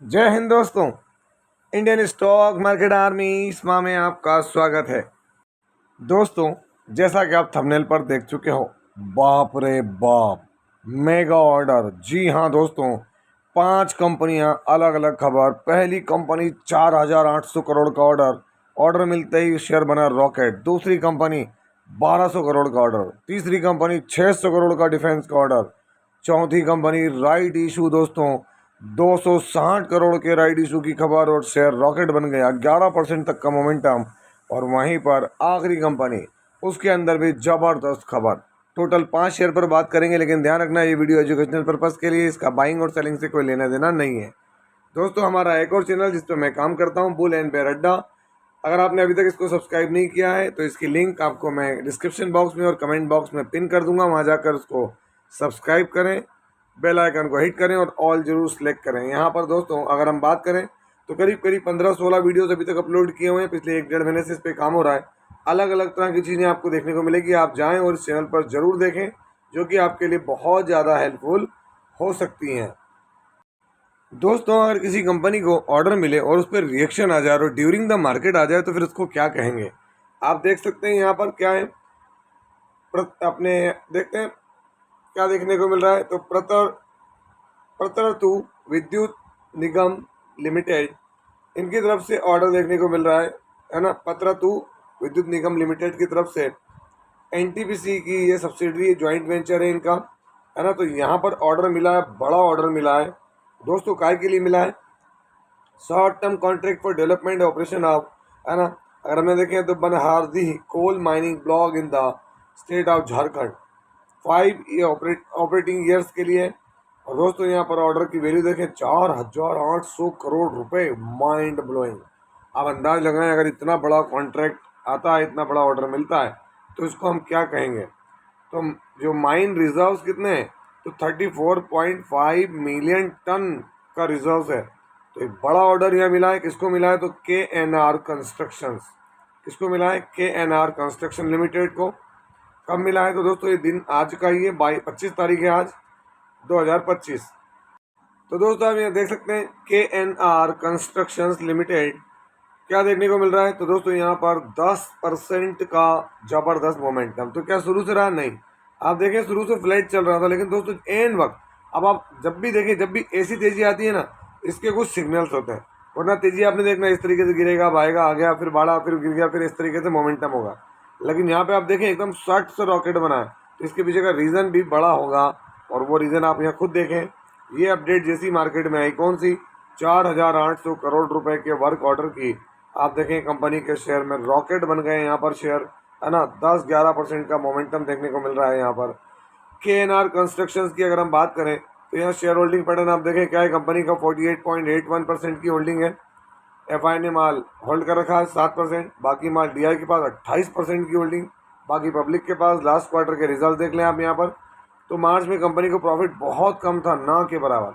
जय हिंद दोस्तों। Indian stock market army इसमा में आपका स्वागत है। दोस्तों, जैसा कि आप थंबनेल पर देख चुके हो, बाप रे बाप, मेगा ऑर्डर। जी हाँ दोस्तों, 5 कंपनियां, अलग अलग खबर। पहली कंपनी 4,800 करोड़ का ऑर्डर मिलते ही शेयर बना रॉकेट। दूसरी कंपनी 1,200 करोड़ का ऑर्डर। तीसरी कंपनी 600 करोड़ का डिफेंस का ऑर्डर। चौथी कंपनी राइट इशू दोस्तों, 260 करोड़ के राइट इशू की खबर और शेयर रॉकेट बन गया, 11% तक का मोमेंटम। और वहीं पर आखिरी कंपनी, उसके अंदर भी ज़बरदस्त खबर। टोटल 5 शेयर पर बात करेंगे, लेकिन ध्यान रखना ये वीडियो एजुकेशनल पर्पज़ के लिए, इसका बाइंग और सेलिंग से कोई लेना देना नहीं है। दोस्तों, हमारा एक और चैनल जिस पर मैं काम करता हूँ, बुल एंड बेयर अड्डा, अगर आपने अभी तक इसको सब्सक्राइब नहीं किया है तो इसकी लिंक आपको मैं डिस्क्रिप्शन बॉक्स में और कमेंट बॉक्स में पिन कर दूंगा। वहाँ जाकर उसको सब्सक्राइब करें, बेल आइकन को हिट करें और ऑल जरूर सेलेक्ट करें। यहाँ पर दोस्तों अगर हम बात करें तो करीब करीब 15-16 वीडियोस अभी तक अपलोड किए हुए हैं। पिछले 1-1.5 महीने से इस पर काम हो रहा है। अलग अलग तरह की चीज़ें आपको देखने को मिलेगी। आप जाएँ और इस चैनल पर ज़रूर देखें, जो कि आपके लिए बहुत ज़्यादा हेल्पफुल हो सकती हैं। दोस्तों, अगर किसी कंपनी को ऑर्डर मिले और उस पर रिएक्शन आ जाए और ड्यूरिंग द मार्केट आ जाए तो फिर उसको क्या कहेंगे। आप देख सकते हैं यहाँ पर क्या है, अपने देखते हैं क्या देखने को मिल रहा है। तो प्रतरतु विद्युत निगम लिमिटेड, इनकी तरफ से ऑर्डर देखने को मिल रहा है ना। प्रतरतु विद्युत निगम लिमिटेड की तरफ से एनटीपीसी की ये सब्सिडरी जॉइंट वेंचर है इनका, है ना। तो यहाँ पर ऑर्डर मिला है, बड़ा ऑर्डर मिला है दोस्तों। काय के लिए मिला है? Short term contract for development operation of, है ना। अगर हमें देखें तो Banhardi coal mining block in the state of Jharkhand, 5 operating years के लिए। और दोस्तों यहाँ पर ऑर्डर की वैल्यू देखें, 4,800 करोड़ रुपए। Mind blowing. आप अंदाज लगाएं, अगर इतना बड़ा कॉन्ट्रैक्ट आता है, इतना बड़ा ऑर्डर मिलता है, तो इसको हम क्या कहेंगे। तो जो माइन रिजर्व्स कितने हैं, तो 34.5 मिलियन टन का रिजर्व्स है। तो एक बड़ा ऑर्डर यहाँ मिला है। किसको मिला है? तो KNR कंस्ट्रक्शंस। किसको मिला है? KNR कंस्ट्रक्शन लिमिटेड को। कब मिला है? तो दोस्तों ये दिन आज का ही है, 25 तारीख है आज 2025। तो दोस्तों आप यहाँ देख सकते हैं KNR कंस्ट्रक्शंस लिमिटेड क्या देखने को मिल रहा है। तो दोस्तों यहाँ पर 10% का जबरदस्त मोमेंटम। तो क्या शुरू से रहा? नहीं। आप देखें शुरू से फ्लैट चल रहा था, लेकिन दोस्तों एन वक्त, अब आप जब भी देखें, जब भी ऐसी तेजी आती है ना, इसके कुछ सिग्नल्स होते हैं। वरना तेजी आपने देखना इस तरीके से गिरेगा, अब आएगा, आ गया, फिर बढ़ा, फिर गिर गया, फिर इस तरीके से मोमेंटम होगा। लेकिन यहाँ पे आप देखें एकदम शॉर्ट से रॉकेट बना है, तो इसके पीछे का रीज़न भी बड़ा होगा। और वो रीज़न आप यहाँ खुद देखें। ये अपडेट जैसी मार्केट में आई, कौन सी? 4,800 करोड़ रुपए के वर्क ऑर्डर की। आप देखें कंपनी के शेयर में रॉकेट बन गए यहाँ पर शेयर, है ना। 10-11% का मोमेंटम देखने को मिल रहा है यहाँ पर। KNR कंस्ट्रक्शंस की अगर हम बात करें तो यहाँ शेयर होल्डिंग पैटर्न आप देखें क्या है। कंपनी का 48.81% की होल्डिंग है। FI ने माल होल्ड कर रखा है 7%। बाकी माल DI के पास 28% की होल्डिंग। बाकी पब्लिक के पास। लास्ट क्वार्टर के रिजल्ट देख लें आप यहाँ पर, तो मार्च में कंपनी को प्रॉफिट बहुत कम था, ना के बराबर।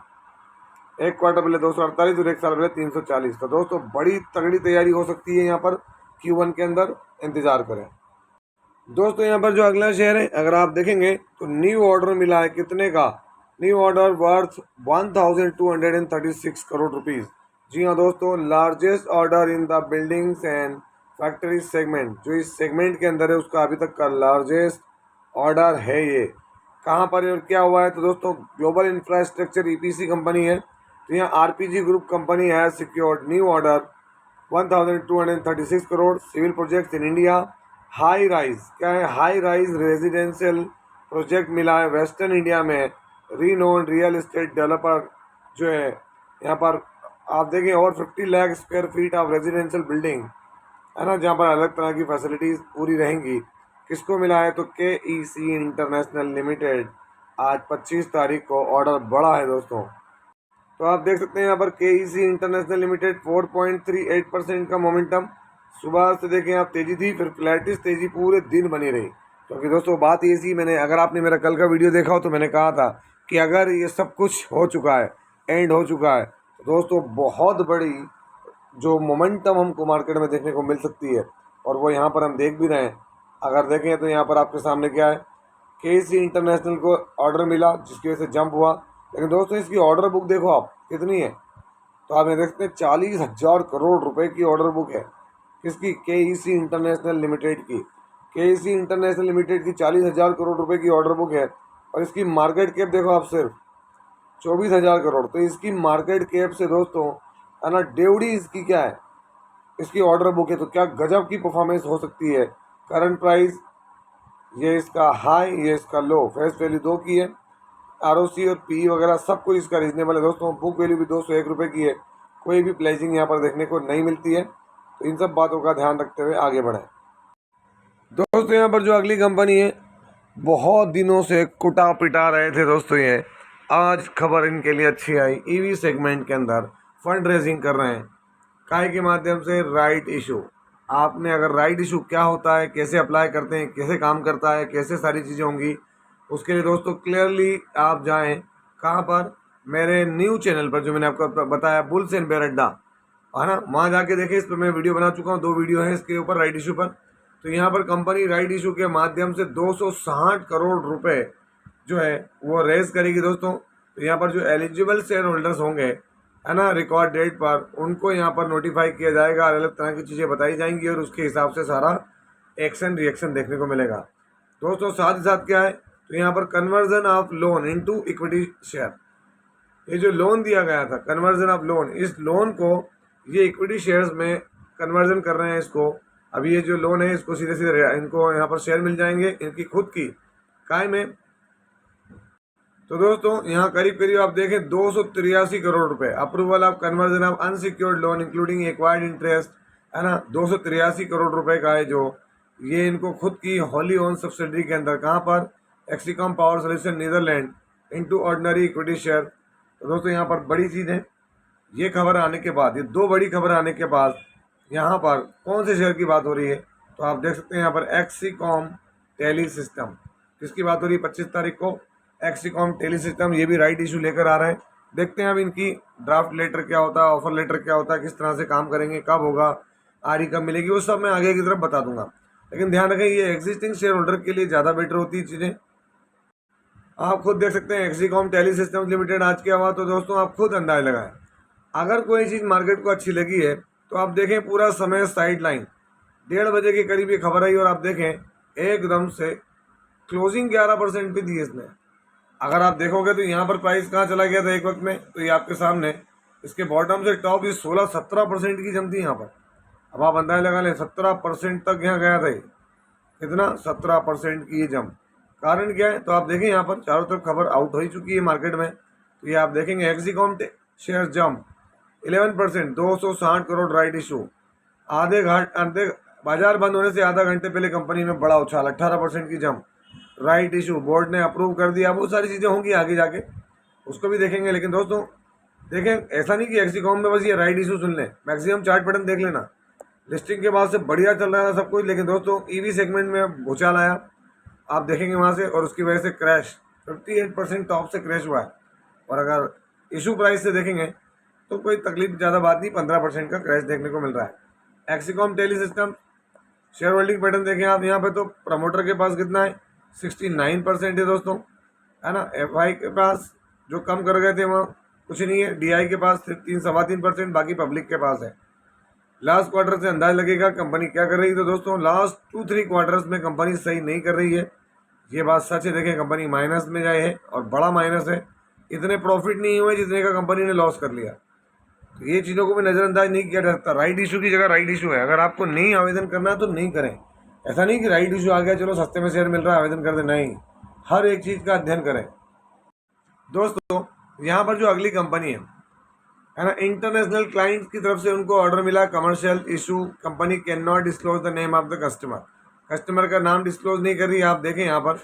एक क्वार्टर पहले 248 और एक साल पहले 340। तो दोस्तों बड़ी तगड़ी तैयारी हो सकती है यहाँ पर Q1 के अंदर, इंतजार करें। दोस्तों यहाँ पर जो अगला शेयर है, अगर आप देखेंगे तो न्यू ऑर्डर मिला है कितने का? New order worth 1,236 crore rupees. जी हाँ दोस्तों, largest order in the buildings and factory segment, जो इस सेगमेंट के अंदर है उसका अभी तक का लार्जेस्ट ऑर्डर है ये। कहाँ पर है और क्या हुआ है? तो दोस्तों ग्लोबल इंफ्रास्ट्रक्चर EPC कंपनी है। तो यहाँ RPG group company has secured new order 1,236 crore civil projects in India. High rise, क्या है? हाई राइज रेजिडेंशियल प्रोजेक्ट मिला है वेस्टर्न इंडिया में। रीनोन रियल एस्टेट डेवलपर जो है यहाँ पर आप देखें, और 50 lakh square feet of residential building, है ना, जहाँ पर अलग तरह की फैसिलिटीज़ पूरी रहेंगी। किसको मिला है? तो KEC इंटरनेशनल लिमिटेड। आज 25 तारीख को ऑर्डर बढ़ा है दोस्तों। तो आप देख सकते हैं यहाँ पर KEC इंटरनेशनल लिमिटेड 4.38% का मोमेंटम। सुबह से देखें आप तेज़ी थी, फिर फ्लैटिस तेज़ी पूरे दिन बनी रही। क्योंकि दोस्तों बात ये सी, मैंने, अगर आपने मेरा कल का वीडियो देखा हो तो मैंने कहा था कि अगर ये सब कुछ हो चुका है, एंड हो चुका है, तो दोस्तों बहुत बड़ी जो मोमेंटम हमको मार्केट में देखने को मिल सकती है। और वो यहाँ पर हम देख भी रहे हैं। अगर देखें तो यहाँ पर आपके सामने क्या है, KEC इंटरनेशनल को ऑर्डर मिला जिसकी वजह से जंप हुआ। लेकिन दोस्तों इसकी ऑर्डर बुक देखो आप कितनी है, तो आप ये देखते हैं 40,000 करोड़ रुपए की ऑर्डर बुक है। किसकी? KEC इंटरनेशनल लिमिटेड की। KEC इंटरनेशनल लिमिटेड की 40,000 करोड़ रुपए की ऑर्डर बुक है और इसकी मार्केट कैप देखो आप, सिर्फ 24,000 करोड़। तो इसकी मार्केट कैप से दोस्तों है ना डेवड़ी इसकी क्या है, इसकी ऑर्डर बुक है। तो क्या गजब की परफॉर्मेंस हो सकती है। करंट प्राइस ये इसका हाई, ये इसका लो, फेस वैल्यू 2 की है, ROC और PE वगैरह सब कुछ इसका रीजनेबल है दोस्तों। बुक वैल्यू भी 201 रुपये की है। कोई भी प्लेजिंग यहाँ पर देखने को नहीं मिलती है। तो इन सब बातों का ध्यान रखते हुए आगे बढ़ें दोस्तों। यहाँ पर जो अगली कंपनी है, बहुत दिनों से कुटा पिटा रहे थे दोस्तों, ये आज खबर इनके लिए अच्छी आई। EV सेगमेंट के अंदर फंड रेजिंग कर रहे हैं, काय के माध्यम से? Right issue. आपने अगर राइट इशू क्या होता है, कैसे अप्लाई करते हैं, कैसे काम करता है, कैसे सारी चीज़ें होंगी, उसके लिए दोस्तों क्लियरली आप जाएं कहाँ पर, मेरे न्यू चैनल पर जो मैंने आपको बताया, बुल्स एंड बेर अड्डा, है ना, वहाँ जाके देखें। इस पर मैं वीडियो बना चुका हूँ, 2 वीडियो है इसके ऊपर राइट इशू पर। तो यहाँ पर कंपनी राइट इशू के माध्यम से 260 करोड़ रुपए जो है वो रेज करेगी दोस्तों। तो यहाँ पर जो एलिजिबल शेयर होल्डर्स होंगे, है ना, रिकॉर्ड डेट पर, उनको यहाँ पर नोटिफाई किया जाएगा, अलग अलग तरह की चीज़ें बताई जाएंगी और उसके हिसाब से सारा एक्शन रिएक्शन देखने को मिलेगा दोस्तों। साथ ही साथ क्या है, तो यहाँ पर conversion of loan into equity share, ये जो लोन दिया गया था, कन्वर्जन ऑफ लोन, इस लोन को ये इक्विटी शेयर्स में कन्वर्जन कर रहे हैं इसको। अभी ये जो लोन है इसको सीधे सीधे इनको यहाँ पर शेयर मिल जाएंगे इनकी खुद की काय में। तो दोस्तों यहाँ करीब करीब आप देखें 283 करोड़ रुपए। Approval of conversion of unsecured loan including acquired interest, है ना, 283 करोड़ रुपए का है जो ये इनको खुद की होली ओन सब्सिडरी के अंदर, कहाँ पर? Exicom power solution Netherland into ordinary equity share. तो दोस्तों यहाँ पर बड़ी चीज़ है, ये खबर आने के बाद, ये 2 बड़ी खबर आने के बाद यहाँ पर कौन से शेयर की बात हो रही है, तो आप देख सकते हैं यहाँ पर एक्सिकॉम टेली सिस्टम, किसकी बात हो रही है? 25 तारीख को एक्सिकॉम टेली सिस्टम, ये भी राइट इशू लेकर आ रहे हैं। देखते हैं अब इनकी ड्राफ्ट लेटर क्या होता है, ऑफर लेटर क्या होता है, किस तरह से काम करेंगे, कब होगा, आरी कब मिलेगी, वो सब मैं आगे की तरफ बता दूंगा। लेकिन ध्यान रखें ये एग्जिस्टिंग शेयर होल्डर के लिए ज़्यादा बेटर होती है चीज़ें। आप खुद देख सकते हैं एक्सिकॉम टेली सिस्टम लिमिटेड आज क्या हुआ, तो दोस्तों आप खुद अंदाज लगाएं। अगर कोई चीज़ मार्केट को अच्छी लगी है तो आप देखें पूरा समय साइड लाइन, 1:30 बजे के करीब ये खबर आई और आप देखें एकदम से क्लोजिंग 11% पे दी इसने। अगर आप देखोगे तो यहाँ पर प्राइस कहाँ चला गया था एक वक्त में, तो ये आपके सामने इसके बॉटम से टॉप ये 16-17% की जम थी यहाँ पर। अब आप अंदाजा लगा लें 17% तक यहाँ गया था ये, कितना? 17% की ये जम। कारण क्या है, तो आप देखें यहाँ पर चारों तरफ खबर आउट हो ही चुकी है मार्केट में। तो ये आप देखेंगे एक्सिकॉम शेयर जम 11%, 260 करोड़ राइट इशू। आधे बाजार बंद होने से आधा घंटे पहले कंपनी में बड़ा उछाल, 18% की जम, राइट इशू, बोर्ड ने अप्रूव कर दिया। बहुत सारी चीज़ें होंगी आगे जाके, उसको भी देखेंगे। लेकिन दोस्तों देखें, ऐसा नहीं कि एक्सिकॉम में बस ये राइट इशू सुन लें, मैक्सिमम चार्ट पैटर्न देख लेना। लिस्टिंग के बाद से बढ़िया चल रहा था सब कुछ, लेकिन दोस्तों EV सेगमेंट में भूचाल आया, आप देखेंगे वहाँ से, और उसकी वजह से क्रैश 58% टॉप से क्रैश हुआ है। और अगर इशू प्राइस से देखेंगे तो कोई तकलीफ ज़्यादा बात नहीं, 15% का क्रैश देखने को मिल रहा है। Exicom tele system share holding pattern देखें आप यहाँ पे, तो प्रमोटर के पास कितना है? 69% है दोस्तों, है ना। FI के पास जो कम कर गए थे वहाँ कुछ नहीं है। DI के पास 3-3.25%, बाकी पब्लिक के पास है। लास्ट क्वार्टर से अंदाज लगेगा कंपनी क्या कर रही है। तो दोस्तों लास्ट 2-3 क्वार्टर्स में कंपनी सही नहीं कर रही है, ये बात सच है। देखें कंपनी माइनस में जाए है और बड़ा माइनस है, इतने प्रॉफिट नहीं हुए जितने का कंपनी ने लॉस कर लिया। तो ये चीज़ों को भी नज़रअंदाज नहीं किया जा सकता। राइट इशू की जगह राइट इशू है, अगर आपको नहीं आवेदन करना है तो नहीं करें। ऐसा नहीं कि राइट इशू आ गया चलो सस्ते में शेयर मिल रहा है आवेदन कर दे, नहीं, हर एक चीज़ का अध्ययन करें दोस्तों। यहाँ पर जो अगली कंपनी है ना, इंटरनेशनल क्लाइंट की तरफ से उनको ऑर्डर मिला, commercial issue, company can not disclose the name of the customer, customer का नाम डिस्क्लोज नहीं कर रही। आप देखें यहाँ पर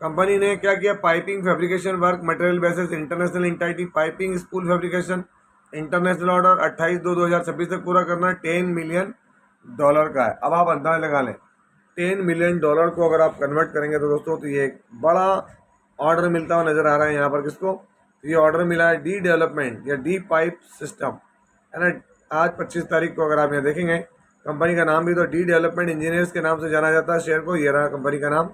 कंपनी ने क्या किया, piping fabrication work material basis international entity piping spool fabrication, international order 28/2/2026 तक पूरा करना है, $10 मिलियन का है। अब आप अंदाज लगा लें $10 मिलियन को अगर आप कन्वर्ट करेंगे तो दोस्तों तो ये एक बड़ा ऑर्डर मिलता हुआ नजर आ रहा है यहाँ पर। किसको? ये ऑर्डर मिला है डी डेवलपमेंट या डी पाइप सिस्टम, है ना। आज 25 तारीख को अगर आप यहाँ देखेंगे कंपनी का नाम भी तो डी डेवलपमेंट इंजीनियर्स के नाम से जाना जाता है शेयर को, ये रहा कंपनी का नाम।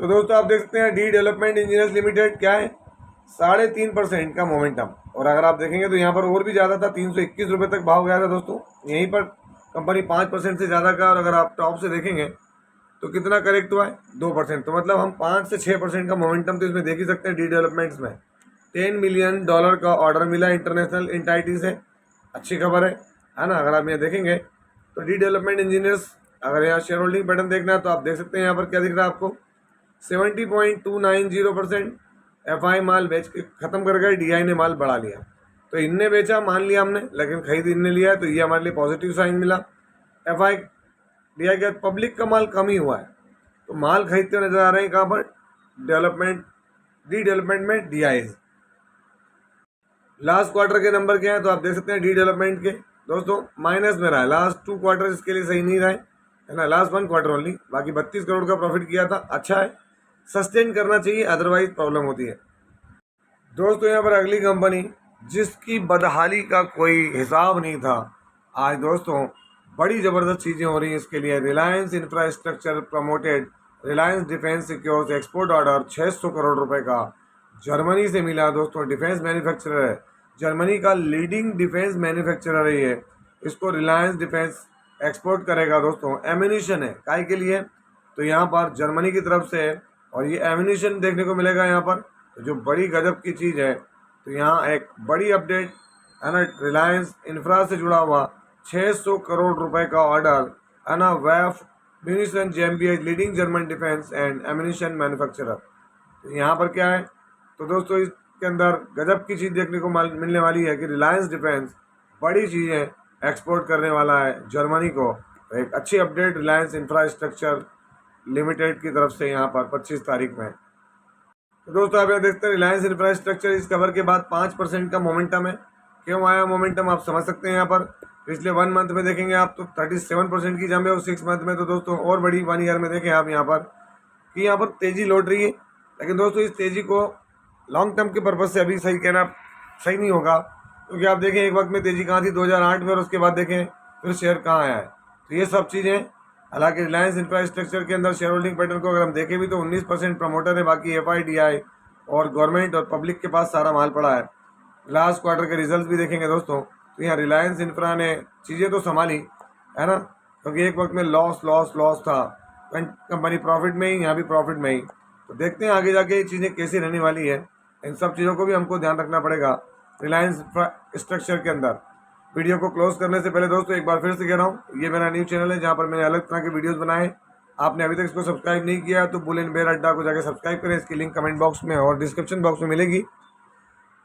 तो दोस्तों आप देख सकते हैं डी डेवलपमेंट इंजीनियर्स लिमिटेड क्या है, 3.5% का मोमेंटम। और अगर आप देखेंगे तो यहाँ पर और भी ज़्यादा था, 321 रुपये तक भाव गया था दोस्तों। यहीं पर कंपनी 5% से ज़्यादा का, और अगर आप टॉप से देखेंगे तो कितना करेक्ट हुआ है, 2%। तो मतलब हम 5 से 6% का मोमेंटम तो इसमें देख ही सकते हैं। डी डेवलपमेंट्स में $10 मिलियन का ऑर्डर मिला इंटरनेशनल एंटाइटी से, अच्छी खबर है ना। अगर आप यहाँ देखेंगे तो डी डेवलपमेंट इंजीनियर्स, अगर यहाँ शेयर होल्डिंग पैटर्न देखना है तो आप देख सकते हैं यहाँ पर क्या दिख रहा है आपको, 70.290%। FI माल बेच के ख़त्म कर गए, DI ने माल बढ़ा लिया। तो इनने बेचा, मान लिया हमने, लेकिन खरीद इनने लिया है, तो ये हमारे लिए पॉजिटिव साइन मिला। FI DI के पब्लिक का माल कम ही हुआ है, तो माल खरीदते हुए नजर आ रहे हैं कहाँ पर, डेवलपमेंट, डी डेवलपमेंट में DI। लास्ट क्वार्टर के नंबर क्या है तो आप देख सकते हैं, डी डेवलपमेंट के दोस्तों माइनस में रहा है। लास्ट 2 क्वार्टर इसके लिए सही नहीं रहे, है ना, लास्ट 1 क्वार्टर ओनली। बाकी 32 करोड़ का प्रॉफिट किया था, अच्छा है, सस्टेन करना चाहिए, अदरवाइज प्रॉब्लम होती है दोस्तों। यहाँ पर अगली कंपनी जिसकी बदहाली का कोई हिसाब नहीं था, आज दोस्तों बड़ी ज़बरदस्त चीज़ें हो रही हैं इसके लिए। Reliance infrastructure promoted Reliance defence secures export order 600 crore रुपए का जर्मनी से मिला दोस्तों। डिफेंस मैन्युफैक्चरर है, जर्मनी का लीडिंग डिफेंस मैन्युफैक्चरर है ये। इसको रिलायंस डिफेंस एक्सपोर्ट करेगा दोस्तों। एम्यूनिशन है, काय के लिए, तो यहाँ पर जर्मनी की तरफ से है, और ये एम्यूनिशन देखने को मिलेगा यहाँ पर, तो जो बड़ी गजब की चीज़ है। तो यहाँ एक बड़ी अपडेट है ना, रिलायंस इंफ्रा से जुड़ा हुआ 600 करोड़ रुपए का ऑर्डर है ना, Waff munition GmbH leading German defence and ammunition manufacturer. तो यहाँ पर क्या है, तो दोस्तों इसके अंदर गजब की चीज़ देखने को मिलने वाली है कि रिलायंस डिफेंस बड़ी चीज़ें एक्सपोर्ट करने वाला है जर्मनी को। तो एक अच्छी अपडेट रिलायंस इंफ्रास्ट्रक्चर लिमिटेड की तरफ से यहाँ पर 25 तारीख में। तो दोस्तों आप यहाँ देखते हैं रिलायंस इंफ्रास्ट्रक्चर इस कवर के बाद 5% का मोमेंटम है। क्यों आया मोमेंटम आप समझ सकते हैं। यहाँ पर पिछले 1 मंथ में देखेंगे आप तो 37% की जंप है, और 6 मंथ में तो दोस्तों और बड़ी 1 ईयर में देखें आप यहाँ पर कि यहाँ पर तेज़ी लौट रही है। लेकिन दोस्तों इस तेज़ी को लॉन्ग टर्म के पर्पज़ से अभी सही कहना सही नहीं होगा, क्योंकि आप देखें एक वक्त में तेज़ी कहाँ थी 2008 में, और उसके बाद देखें फिर शेयर कहाँ आया है। तो ये सब चीज़ें, हालांकि रिलायंस इंफ्रास्ट्रक्चर के अंदर शेयर होल्डिंग पैटर्न को अगर हम देखें भी तो 19% प्रमोटर है, बाकी FI DI और गवर्नमेंट और पब्लिक के पास सारा माल पड़ा है। लास्ट क्वार्टर के रिजल्ट भी देखेंगे दोस्तों, तो यहाँ रिलायंस इंफ्रा ने चीज़ें तो संभाली है ना, क्योंकि एक वक्त में लॉस था, कंपनी प्रॉफिट में ही, यहाँ भी प्रॉफिट में ही। तो देखते हैं आगे जाके ये चीज़ें कैसी रहने वाली है, इन सब चीज़ों को भी हमको ध्यान रखना पड़ेगा रिलायंस इंफ्रास्ट्रक्चर के अंदर। वीडियो को क्लोज करने से पहले दोस्तों एक बार फिर से कह रहा हूँ, ये मेरा न्यू चैनल है जहाँ पर मैंने अलग तरह के वीडियोस बनाए। आपने अभी तक इसको सब्सक्राइब नहीं किया तो बुल एंड बेयर अड्डा को जाकर सब्सक्राइब करें, इसकी लिंक कमेंट बॉक्स में और डिस्क्रिप्शन बॉक्स में मिलेगी।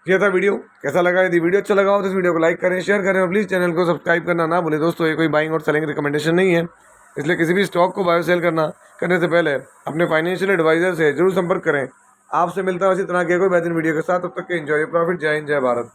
ये था वीडियो, कैसा लगा, यदि वीडियो अच्छा लगा हो तो इस वीडियो को लाइक करें, शेयर करें, और प्लीज़ चैनल को सब्सक्राइब करना ना भूलें दोस्तों। ये कोई बाइंग और सेलिंग रिकमेंडेशन नहीं है, इसलिए किसी भी स्टॉक को बायो सेल करने से पहले अपने फाइनेंशियल एडवाइजर से जरूर संपर्क करें। आपसे मिलता हूँ इसी तरह के कोई बेहतरीन वीडियो के साथ, तब तक के एंजॉय प्रॉफिट। जय हिंद, जय भारत।